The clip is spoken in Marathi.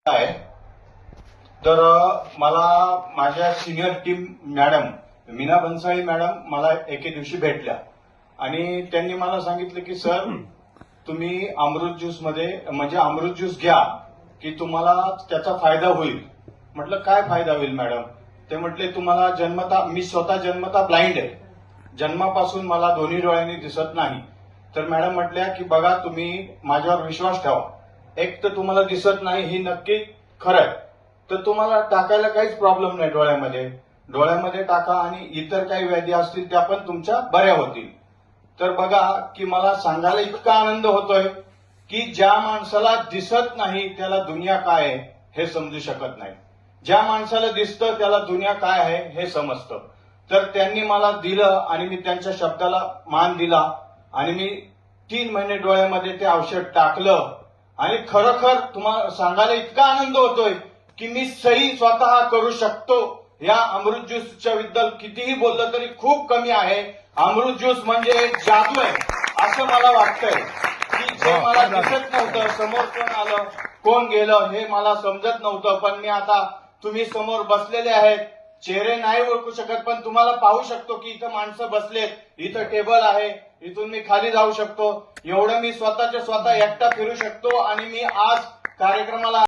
आहे तर मला माझ्या senior team madam Meena Bhansali madam मला एके दिवशी भेटल्या आणि त्यांनी मला सांगितलं की सर तुम्ही अमृत ज्यूस मध्ये म्हणजे अमृत ज्यूस घ्या की तुम्हाला त्याचा फायदा होईल. म्हटलं काय फायदा होईल मॅडम? ते म्हटले तुम्हाला मी स्वतः जन्मता ब्लाइंड आहे, जन्मापासून मला दोन्ही डोळ्यांनी दिसत नाही. तर मॅडम म्हटल्या की बघा तुम्ही माझ्यावर विश्वास ठेवा, एक तर तुम्हाला दिसत नाही ही नक्की खरं आहे, तर तुम्हाला टाकायला काहीच प्रॉब्लेम नाही, डोळ्यामध्ये टाका आणि इतर काही व्याधी असतील त्या पण तुमच्या बऱ्या होतील. तर बघा की मला सांगायला इतका आनंद होतोय की ज्या माणसाला दिसत नाही त्याला दुनिया काय आहे हे समजू शकत नाही, ज्या माणसाला दिसतं त्याला दुनिया काय आहे हे समजतं. तर त्यांनी मला दिलं आणि मी त्यांच्या शब्दाला मान दिला आणि मी 3 महिने डोळ्यामध्ये ते औषध टाकलं आणि खरोखर तुम्हाला सांगायला इतका आनंद होतोय की मी सही स्वतः करू शकतो. या अमृत ज्यूसच्या बद्दल कितीही बोललं तरी खूप कमी आहे. अमृत ज्यूस म्हणजे एक जादू आहे असं मला वाटतंय की जे मला दिसत नव्हतं, समोर कोण आलं कोण गेलं हे मला समजत नव्हतं, पण मी आता तुम्ही समोर बसलेले आहेत, चेहरे नाही ओळखू शकत पण तुम्हाला पाहू शकतो की इथं माणसं बसलेत, इथं टेबल आहे, इथून मी खाली जाऊ शकतो, एवढं मी स्वतःच्या स्वतः एकटा फिरू शकतो आणि मी आज कार्यक्रमाला